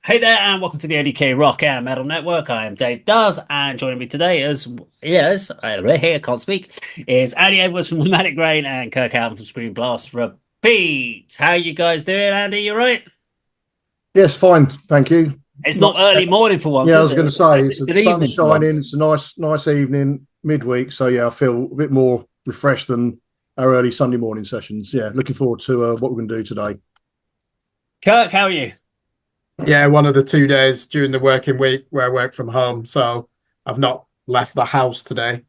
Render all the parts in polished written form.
Hey there, and welcome to the A.D.K Rock and Metal Network. I am Dave Duz, and joining me today I can't speak, is Andy Edwards from Pneumatic Grain and Kirk Allen from Screen Blast Repeat. How you guys doing, Andy? You right? Yes, fine, thank you. It's Not not early morning for once, Yeah, I is was it? going to It's, say it's, it's it's the an sun's evening for shining. once. It's a nice evening midweek. So yeah, I feel a bit more refreshed than our early Sunday morning sessions. Yeah, looking forward to what we're going to do today. Kirk, how are you? Yeah, one of the 2 days during the working week where I work from home. So I've not left the house today.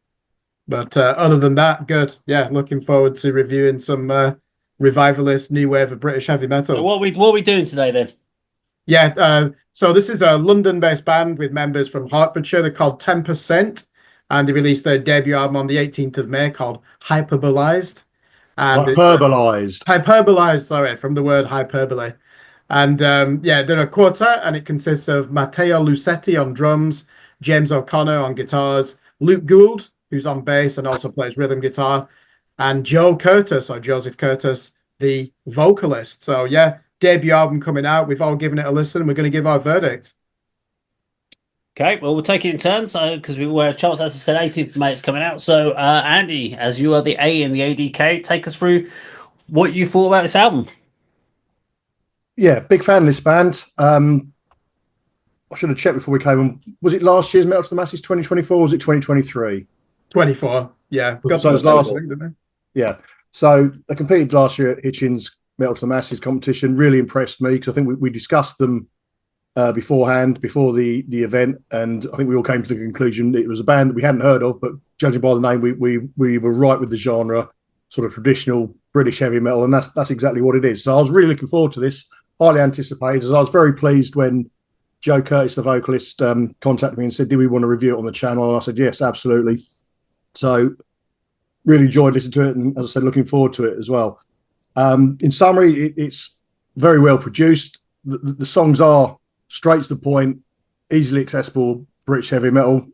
But other than that, good. Yeah, looking forward to reviewing some revivalist new wave of British heavy So metal. what are we doing today then? Yeah, so this is a London-based band with members from Hertfordshire. They're called Tempest, and they released their debut album on the 18th of May called Hyperbolized. And it's Hyperbolized. hyperbolized, sorry, from the word hyperbole. And yeah, they're a quartet, and it consists of Matteo Lucetti on drums, James O'Connor on guitars, Luke Gould, who's on bass and also plays rhythm guitar, and Joe Curtis or Joseph Curtis, the vocalist. So yeah, debut album coming out. We've all given it a listen, and we're going to give our verdict. Okay, well, we'll take it in turns because we were Charles, as I said, 18th of May it's coming out. So, Andy, as you are the A in the ADK, take us through what you thought about this album. Yeah, big fan of this band. I should have checked before we came on. Was it last year's Metal to the Masses 2024 or was it 2023? 24. Yeah, got So to it the was last. final, didn't they? Yeah. So they competed last year at Hitchins Metal to the Masses competition. Really impressed me because I think we discussed them beforehand, before the event, and I think we all came to the conclusion it was a band that we hadn't heard of, but judging by the name, we were right with the genre, sort of traditional British heavy metal, and that's exactly what it is. So I was really looking forward to this, highly anticipated. I was very pleased when Joe Curtis, the vocalist, contacted me and said, "Do we want to review it on the channel?" And I said, "Yes, absolutely." So really enjoyed listening to it, and as I said, looking forward to it as well. In summary, it's very well produced. The songs are straight to the point, easily accessible British heavy metal.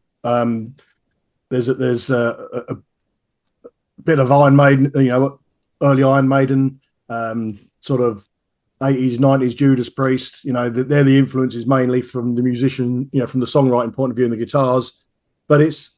There's a bit of Iron Maiden, early Iron Maiden, sort of 80s, 90s Judas Priest. They're the influences mainly from the musician, from the songwriting point of view and the guitars. But it's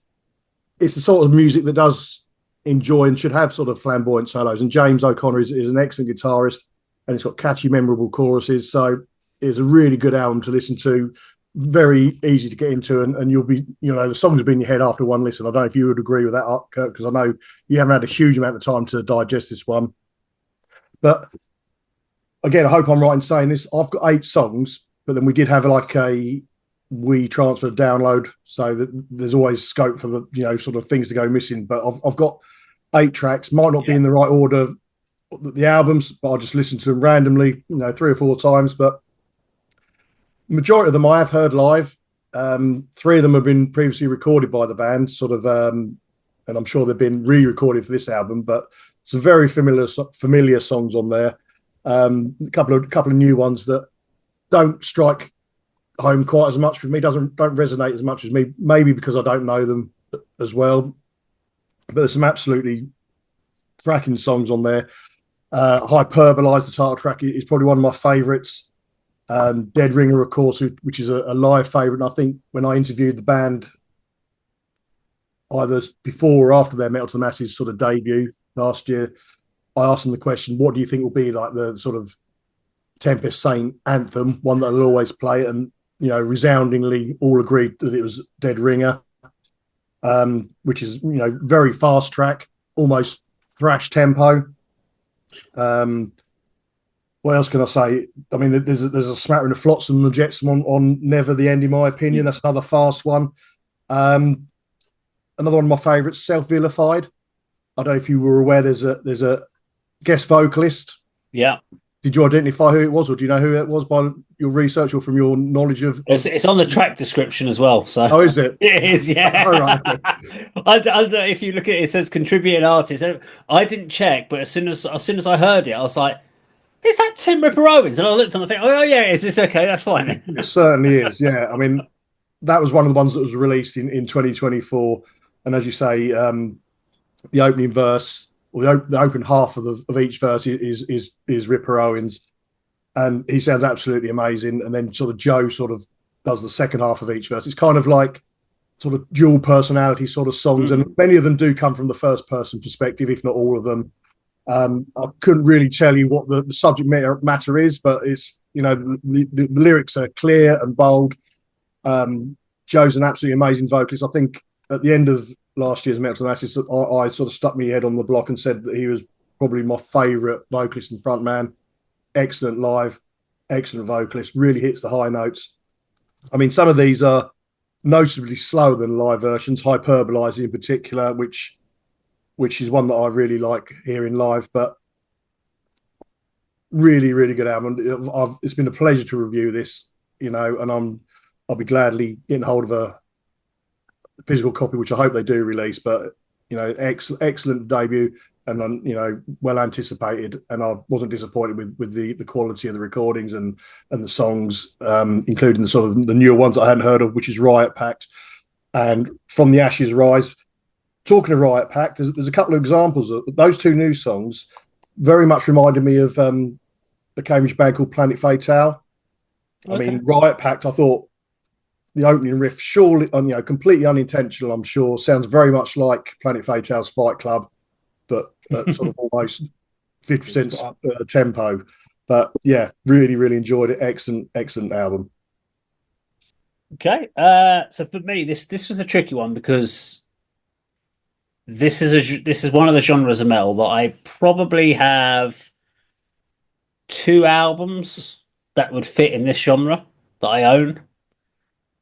the sort of music that does enjoy and should have sort of flamboyant solos. And James O'Connor is an excellent guitarist, and it's got catchy, memorable choruses. So it's a really good album to listen to. Very easy to get into, and you'll be, the songs will be in your head after one listen. I don't know if you would agree with that, Kirk, because I know you haven't had a huge amount of time to digest this one. But again, I hope I'm right in saying this. I've got 8 songs, but then we did have like a we transfer download, so that there's always scope for the sort of things to go missing. But I've got 8 tracks, might not be Yeah. in the right order, the albums, but I'll just listen to them randomly, 3 or 4 times. But majority of them I have heard live. 3 of them have been previously recorded by the band, sort of, and I'm sure they've been re-recorded for this album. But some very familiar songs on there. A couple of new ones that don't strike home quite as much with me. Don't resonate as much as me. Maybe because I don't know them as well. But there's some absolutely cracking songs on there. Hyperbolized, the title track, is probably one of my favourites. Dead Ringer, of course, which is a live favourite. And I think when I interviewed the band, either before or after their Metal to the Masses sort of debut last year, I asked them the question, what do you think will be like the sort of Tempest Saint anthem, one that will always play? And, resoundingly all agreed that it was Dead Ringer, which is, very fast track, almost thrash tempo. What else can I say? I mean, there's a smattering of Flotsam and Jetsam on Never the End, in my opinion. That's another fast one. Another one of my favourites, Self Vilified. I don't know if you were aware. There's a guest vocalist. Yeah. Did you identify who it was, or do you know who it was by your research or from your knowledge of? It's on the track description as well. So Oh, is it? it is, yeah. All right. Okay. If you look at it, it says contributing artist. I didn't check, but as soon as I heard it, I was like, "Is that Tim Ripper Owens?" And I looked on the thing. Oh yeah, is this okay? That's fine. It certainly is. Yeah. I mean, that was one of the ones that was released in 2024, and as you say, the opening verse, or the open half of each verse is Ripper Owens. and he sounds absolutely amazing. And then sort of Joe sort of does the second half of each verse. It's kind of like sort of dual personality sort of songs, and Mm. many of them do come from the first person perspective, if not all of them. I couldn't really tell you what the subject matter is, but it's, you know, the lyrics are clear and bold. Joe's an absolutely amazing vocalist. I think at the end of last year's Metal Ashes, I sort of stuck my head on the block and said that he was probably my favourite vocalist and frontman. Excellent live, excellent vocalist, really hits the high notes. I mean, some of these are noticeably slower than live versions, Hyperbolized in particular, which is one that I really like hearing live. But really, really good album. It's been a pleasure to review this, you know, and I'll be gladly getting hold of a physical copy, which I hope they do release. But you know, excellent debut, and you know, well anticipated. And I wasn't disappointed with the quality of the recordings and the songs, including the sort of the newer ones I hadn't heard of, which is Riot Pact and From the Ashes Rise. Talking of Riot Pact, there's a couple of examples of those two new songs. Very much reminded me of the Cambridge band called Planet Fatale. I Okay. mean, Riot Pact, I thought the opening riff, surely, you know, completely unintentional, I'm sure, sounds very much like Planet Fatale's Fight Club, but sort of almost 50% tempo. But yeah, really, really enjoyed it. Excellent album. Okay. So for me, this was a tricky one because this is one of the genres of metal that I probably have two albums that would fit in this genre that I own.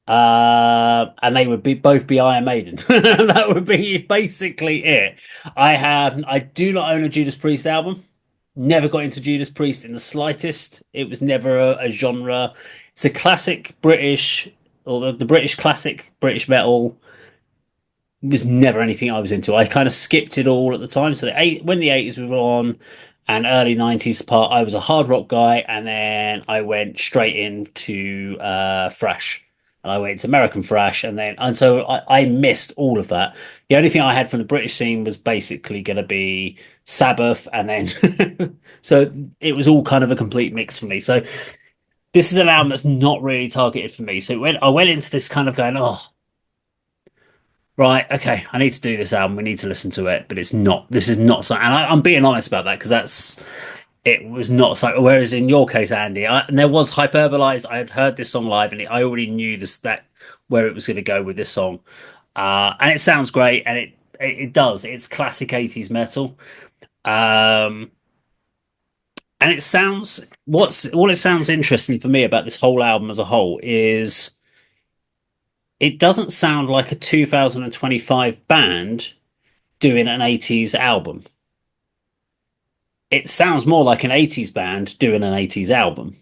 And they would both be Iron Maiden. That would be basically it. I do not own a Judas Priest album. Never got into Judas Priest in the slightest. It was never a genre. It's a classic British, or the British classic British metal was never anything I was into. I kind of skipped it all at the time. So when the 80s were on and early 90s part, I was a hard rock guy, and then I went straight into thrash. And I went to American thrash, and so I missed all of that. The only thing I had from the British scene was basically going to be Sabbath, and then so it was all kind of a complete mix for me. So this is an album that's not really targeted for me. So when I went into this kind of going, oh, right, okay, I need to do this album. We need to listen to it, but it's not. This is not something, and I'm being honest about that because it was not something. Whereas in your case, Andy, and there was Hyperbolized. I had heard this song live, and I already knew that where it was going to go with this song, and it sounds great, and it does. It's classic '80s metal, um, and it sounds what it sounds interesting for me about this whole album as a whole is it doesn't sound like a 2025 band doing an 80s album. It sounds more like an 80s band doing an 80s album.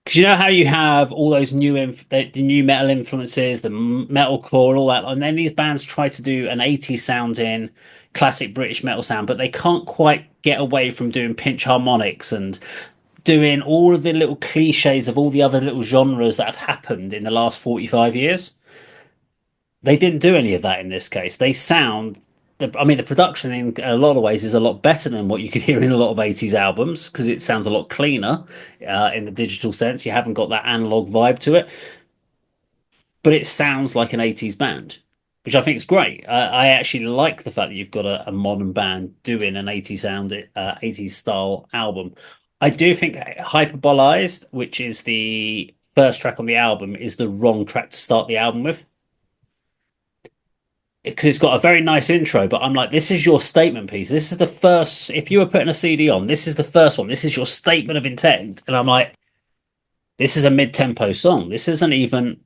Because you know how you have all those the new metal influences, the metalcore, all that, and then these bands try to do an 80s sounding classic British metal sound, but they can't quite get away from doing pinch harmonics and doing all of the little cliches of all the other little genres that have happened in the last 45 years. They didn't do any of that in this case. I mean, the production in a lot of ways is a lot better than what you could hear in a lot of 80s albums because it sounds a lot cleaner in the digital sense. You haven't got that analog vibe to it, but it sounds like an 80s band, which I think is great. I actually like the fact that you've got a modern band doing an 80s 80s style album. I do think Hyperbolized, which is the first track on the album, is the wrong track to start the album with because it's got a very nice intro, but I'm like, this is your statement piece. This is the first, if you were putting a CD on, this is the first one. This is your statement of intent. And I'm like, this is a mid-tempo song. This isn't even.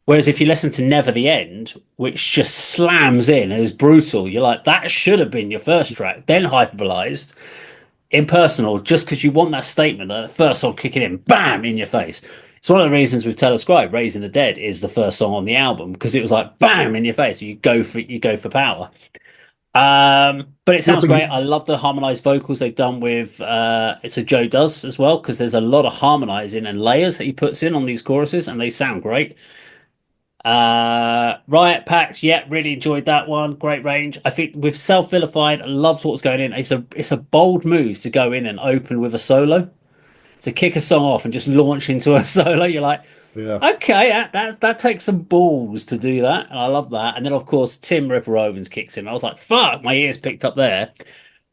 Whereas if you listen to Never the End, which just slams in and is brutal, you're like, that should have been your first track. Then Hyperbolized, Impersonal, just because you want that statement, that first song kicking in, bam, in your face. It's one of the reasons with Telescribe, Raising the Dead is the first song on the album because it was like bam in your face. You go for power. But it sounds great. I love the harmonized vocals they've done with so Joe does as well because there's a lot of harmonizing and layers that he puts in on these choruses and they sound great. Riot Pact, yeah, really enjoyed that one. Great range. I think with Self Vilified, I loved what was going in. It's a bold move to go in and open with a solo. to kick a song off and just launch into a solo. You're like, Yeah. okay, that takes some balls to do that, and I love that. And then of course Tim Ripper Owens kicks in. I was like, fuck, my ears picked up there.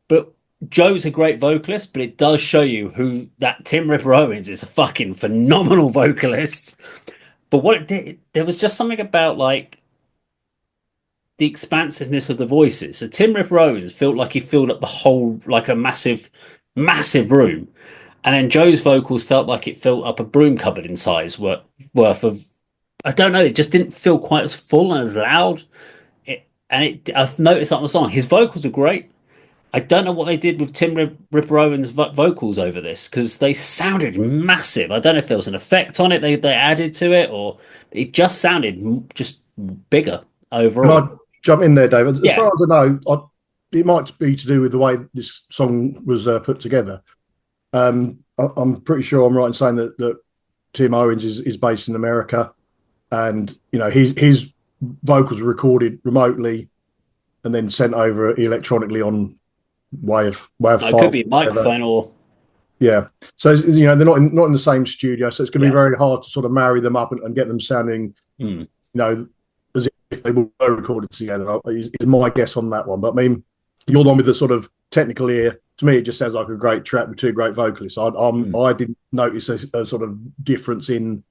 But Joe's a great vocalist, but it does show you who that Tim Ripper Owens is. A fucking phenomenal vocalist. But what it did, there was just something about like the expansiveness of the voices. So Tim Ripper Owens felt like he filled up the whole, like a massive, massive room. And then Joe's vocals felt like it filled up a broom cupboard in size worth of. I don't know. It just didn't feel quite as full and as loud. I've noticed that on the song. His vocals are great. I don't know what they did with Ripper Owens' vocals over this because they sounded massive. I don't know if there was an effect on it they added to it or it just sounded just bigger Can I overall. jump in there, David? As Yeah, far as I know, it might be to do with the way this song was put together. I'm pretty sure I'm right in saying that Tim Owens is based in America, and his vocals were recorded remotely and then sent over electronically on it could file. be a Whatever. microphone or Yeah, so they're not in the same studio, so it's going to be yeah. very hard to sort of marry them up and get them sounding, Hmm. as if they were recorded together. Is my guess on that one. But I mean, you're the one with the sort of technical ear. To me, it just sounds like a great track with two great vocalists. I didn't notice a sort of difference in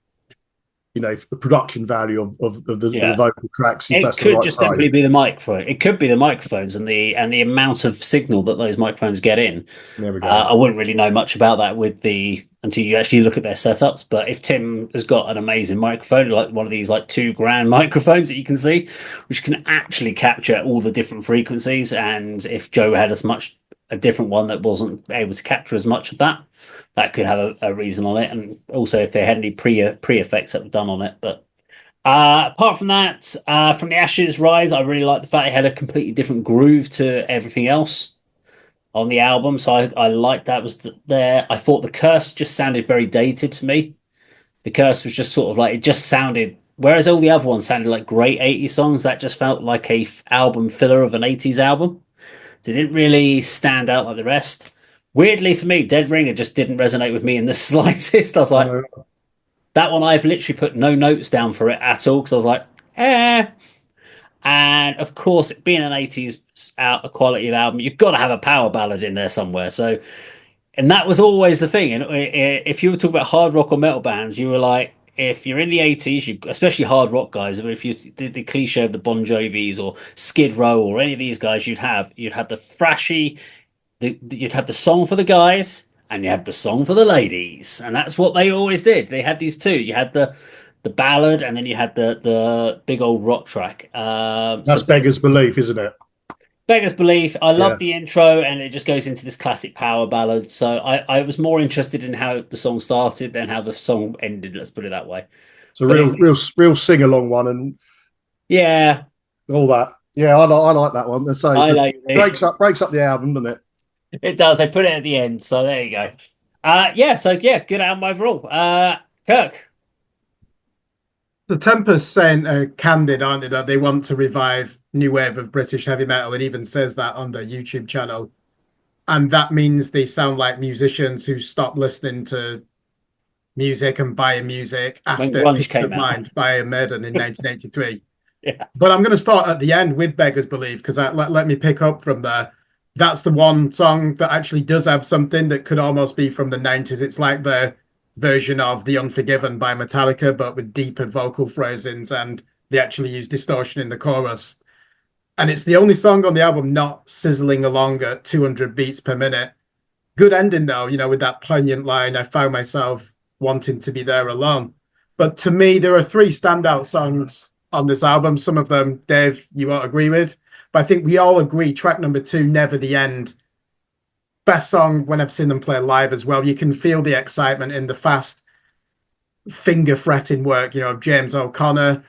the production value of the Yeah. vocal tracks, if It that's the could right just phrase. simply be the microphone. It could be the microphones and the amount of signal that those microphones get in. There we go. I wouldn't really know much about that until you actually look at their setups. But if Tim has got an amazing microphone, like one of these like 2 grand microphones that you can see, which can actually capture all the different frequencies, and if Joe had a different one that wasn't able to capture as much of that, that could have a reason on it. And also if they had any pre effects that were done on it, but. Apart from that, from the Ashes Rise, I really like the fact it had a completely different groove to everything else on the album. So I liked that was there. I thought the Curse just sounded very dated to me. The Curse was just sort of like it just sounded, whereas all the other ones sounded like great 80s songs, that just felt like a album filler of an 80s album. So it didn't really stand out like the rest. Weirdly for me, Dead Ringer just didn't resonate with me in the slightest. I was like, that one I've literally put no notes down for it at all because I was like, eh. And of course, being an 80s out a quality of album, you've got to have a power ballad in there somewhere. So, and that was always the thing. And if you were talking about hard rock or metal bands, you were like, if you're in the 80s, especially hard rock guys, if you did the cliche of the Bon Jovis or Skid Row or any of these guys, you'd have the thrashy, you'd have the song for the guys and you have the song for the ladies, and that's what they always did. They had these two. You had the ballad, and then you had the big old rock track. That's Beggar's Belief, isn't it? Beggar's Belief. I love Yeah. the intro, and it just goes into this classic power ballad. So I was more interested in how the song started than how the song ended. Let's put it that way. It's a But real sing along one and yeah, all that. Yeah, I like that one. So I it like breaks up the album, doesn't it? it does. They put it at the end, so there you go. Yeah. So yeah, good album overall. Kirk. The Tempest saying candid, aren't they, that they want to revive new wave of British heavy metal. It even says that on their YouTube channel. And that means they sound like musicians who stopped listening to music and buying music When after grunge Peace of came out. Mind by Iron Maiden in 1983. Yeah. But I'm going to start at the end with Beggars Believe because let me pick up from there. That's the one song that actually does have something that could almost be from the 90s. It's like the version of The Unforgiven by Metallica, but with deeper vocal phrasings, and they actually use distortion in the chorus. And it's the only song on the album not sizzling along at 200 beats per minute. Good ending, though, with that poignant line, I found myself wanting to be there alone. But to me, there are 3 standout songs on this album. Some of them, Dave, you won't agree with. But I think we all agree track number 2, Never the End. Best song when I've seen them play live as well. You can feel the excitement in the fast finger fretting work, of James O'Connor.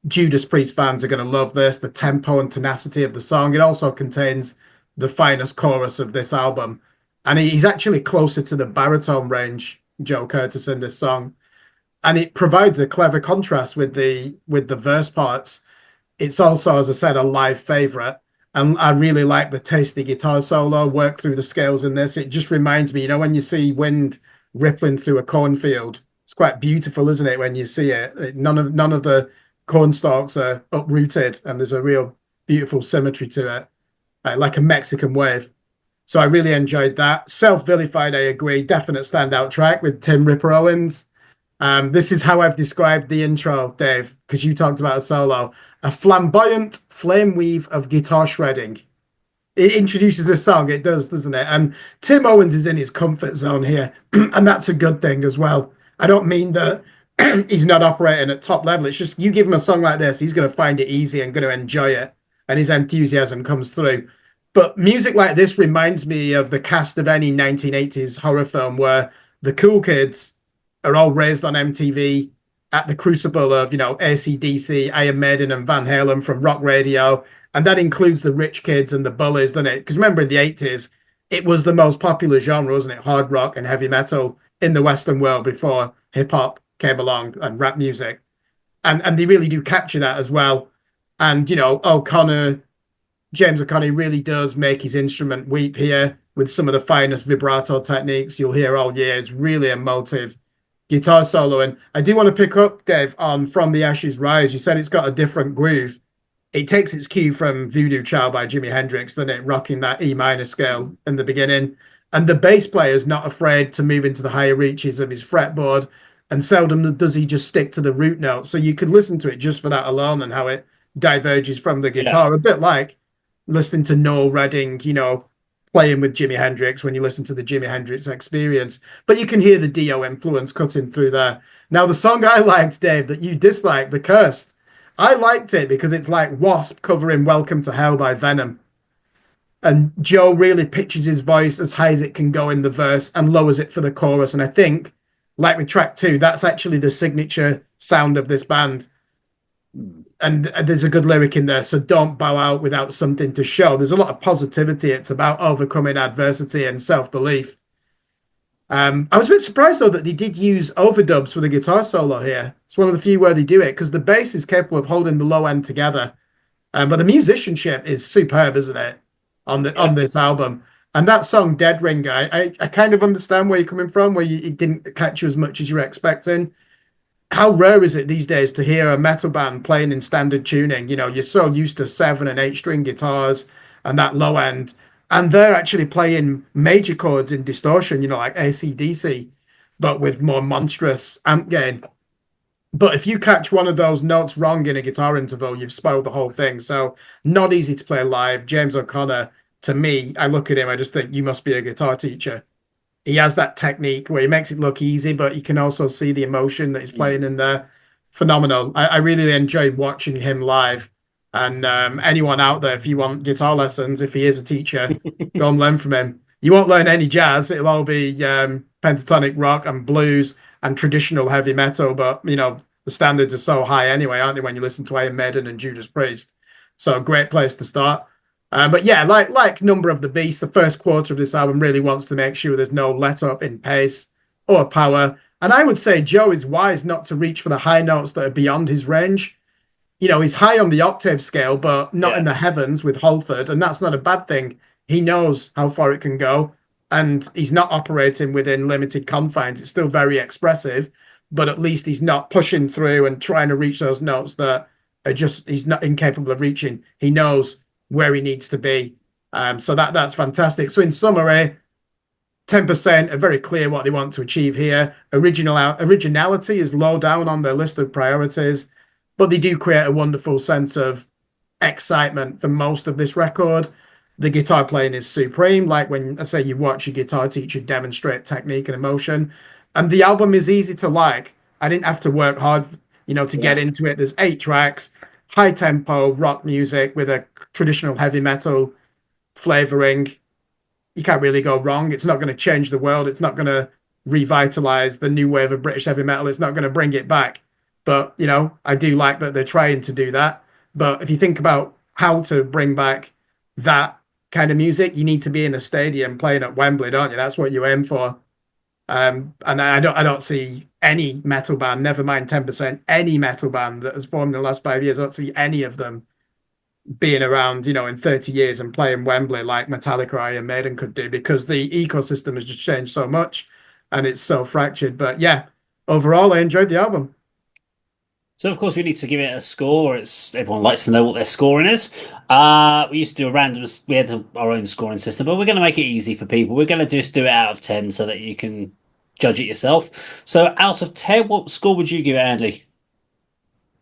Judas Priest fans are going to love this. The tempo and tenacity of the song. It also contains the finest chorus of this album. And he's actually closer to the baritone range, Joe Curtis, in this song. And it provides a clever contrast with the verse parts. It's also, as I said, a live favorite. And I really like the tasty guitar solo, work through the scales in this. It just reminds me, when you see wind rippling through a cornfield. It's quite beautiful, isn't it, when you see it? None of the corn stalks are uprooted, and there's a real beautiful symmetry to it, like a Mexican wave. So I really enjoyed that. Self-Vilified, I agree. Definite standout track with Tim Ripper Owens. This is how I've described the intro, Dave, because you talked about a solo. A flamboyant flame weave of guitar shredding. It introduces a song, it does, doesn't it? And Tim Owens is in his comfort zone here, and that's a good thing as well. I don't mean that he's not operating at top level. It's just you give him a song like this, he's going to find it easy and going to enjoy it, and his enthusiasm comes through. But music like this reminds me of the cast of any 1980s horror film where the cool kids are all raised on MTV at the crucible of, AC/DC, Iron Maiden, and Van Halen from rock radio. And that includes the rich kids and the bullies, doesn't it? Because remember, in the 80s, it was the most popular genre, wasn't it? Hard rock and heavy metal in the Western world before hip hop came along and rap music. And they really do capture that as well. And, James O'Connor really does make his instrument weep here with some of the finest vibrato techniques you'll hear all year. It's really emotive guitar solo. And I do want to pick up, Dave, on From the Ashes Rise. You said it's got a different groove. It takes its cue from Voodoo Child by Jimi Hendrix, doesn't it? Rocking that E minor scale in the beginning. And the bass player is not afraid to move into the higher reaches of his fretboard. And seldom does he just stick to the root note. So you could listen to it just for that alone and how it diverges from the guitar. Yeah. A bit like listening to Noel Redding, playing with Jimi Hendrix when you listen to the Jimi Hendrix Experience. But you can hear the Dio influence cutting through there. Now, the song I liked, Dave, that you disliked, The Cursed, I liked it because it's like Wasp covering Welcome to Hell by Venom. And Joe really pitches his voice as high as it can go in the verse and lowers it for the chorus. And I think, like with track 2, that's actually the signature sound of this band. And there's a good lyric in there. So don't bow out without something to show. There's a lot of positivity. It's about overcoming adversity and self-belief. I was a bit surprised, though, that they did use overdubs for the guitar solo here. It's one of the few where they do it because the bass is capable of holding the low end together. But the musicianship is superb, isn't it, on this album? And that song, Dead Ring, I kind of understand where you're coming from, where it didn't catch you as much as you were expecting. How rare is it these days to hear a metal band playing in standard tuning? You're so used to 7 and 8 string guitars and that low end. And they're actually playing major chords in distortion, like AC/DC, but with more monstrous amp gain. But if you catch one of those notes wrong in a guitar interval, you've spoiled the whole thing. So not easy to play live. James O'Connor, to me, I look at him, I just think you must be a guitar teacher. He has that technique where he makes it look easy, but you can also see the emotion that he's playing in there. Phenomenal. I really enjoyed watching him live. And anyone out there, if you want guitar lessons, if he is a teacher, go and learn from him. You won't learn any jazz. It'll all be pentatonic rock and blues and traditional heavy metal. But, the standards are so high anyway, aren't they, when you listen to Iron Maiden and Judas Priest? So a great place to start. But yeah, like Number of the Beast, the first quarter of this album really wants to make sure there's no let up in pace or power. And I would say Joe is wise not to reach for the high notes that are beyond his range. He's high on the octave scale, but not in the heavens with Halford, and that's not a bad thing. He knows how far it can go, and he's not operating within limited confines. It's still very expressive, but at least he's not pushing through and trying to reach those notes that are just he's not incapable of reaching. He knows where he needs to be. So that's fantastic. So in summary, 10% are very clear what they want to achieve here. Originality is low down on their list of priorities, but they do create a wonderful sense of excitement for most of this record. The guitar playing is supreme, like when I say you watch your guitar teacher demonstrate technique and emotion. And the album is easy to like. I didn't have to work hard, to get into it. There's 8 tracks, high tempo rock music with a traditional heavy metal flavoring. You can't really go wrong. It's not going to change the world. It's not going to revitalize the new wave of British heavy metal. It's not going to bring it back. But, I do like that they're trying to do that. But if you think about how to bring back that kind of music, you need to be in a stadium playing at Wembley, don't you? That's what you aim for. And I don't see any metal band, never mind 10%, any metal band that has formed in the last 5 years. I don't see any of them being around, in 30 years and playing Wembley like Metallica or Iron Maiden could do, because the ecosystem has just changed so much. and it's so fractured. But yeah, overall, I enjoyed the album. So of course we need to give it a score. It's everyone likes to know what their scoring is. We used to do a random. We had our own scoring system, but we're going to make it easy for people. We're going to just do it out of 10 so that you can judge it yourself. So out of 10, what score would you give it, Andy?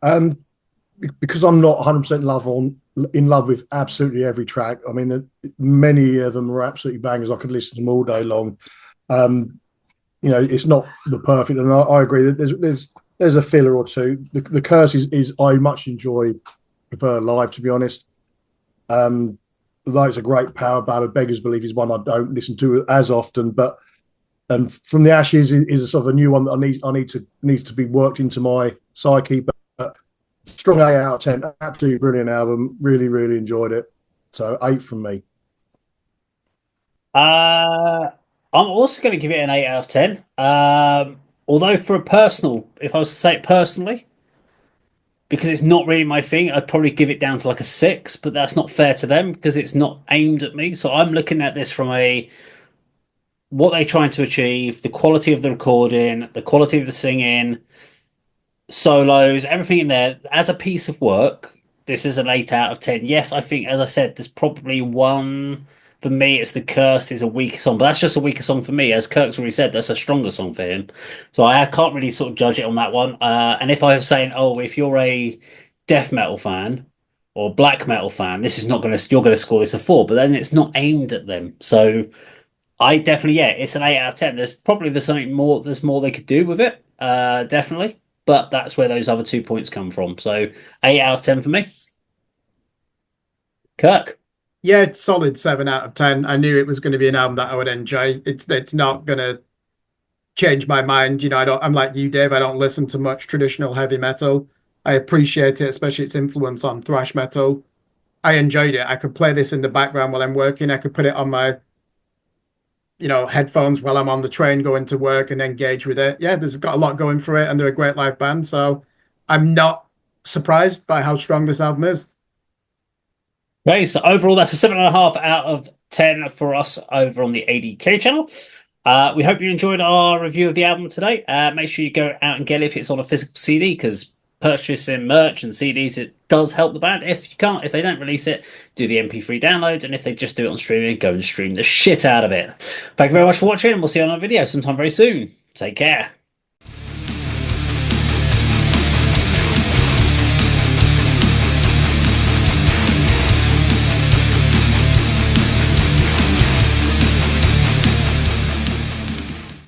Um, because I'm not 100% in love with absolutely every track. I mean, many of them are absolutely bangers. I could listen to them all day long. Um, it's not the perfect, and I agree that there's a filler or two. The Curse is I much prefer live, to be honest. Although it's a great power ballad, Beggars Believe is one I don't listen to as often, but and From the Ashes is a sort of a new one that needs to be worked into my psyche. But strong 8 out of 10, absolutely brilliant album. Really, really enjoyed it. So 8 from me. I'm also going to give it an 8 out of 10. Although for a personal, if I was to say it personally, because it's not really my thing, I'd probably give it down to like a 6, but that's not fair to them because it's not aimed at me. So I'm looking at this from a what they're trying to achieve, the quality of the recording, the quality of the singing, solos, everything in there. As a piece of work, this is an 8 out of 10. Yes, I think, as I said, there's probably one. For me, it's The Cursed is a weaker song, but that's just a weaker song for me. As Kirk's already said, that's a stronger song for him. So I can't really sort of judge it on that one. And if I was saying, oh, if you're a death metal fan or black metal fan, this is not going to, you're going to score this a 4, but then it's not aimed at them. So I definitely, yeah, it's an 8 out of 10. There's more they could do with it, definitely. But that's where those other 2 points come from. So 8 out of 10 for me. Kirk. Yeah, it's solid 7 out of 10. I knew it was going to be an album that I would enjoy. It's not going to change my mind. I'm like you, Dave. I don't listen to much traditional heavy metal. I appreciate it, especially its influence on thrash metal. I enjoyed it. I could play this in the background while I'm working. I could put it on my, headphones while I'm on the train going to work and engage with it. Yeah, there's got a lot going for it, and they're a great live band. So I'm not surprised by how strong this album is. Okay, so overall, that's a 7.5 out of 10 for us over on the ADK channel. We hope you enjoyed our review of the album today. Make sure you go out and get it if it's on a physical CD, because purchasing merch and CDs, it does help the band. If they don't release it, do the MP3 downloads, and if they just do it on streaming, go and stream the shit out of it. Thank you very much for watching, and we'll see you on a video sometime very soon. Take care.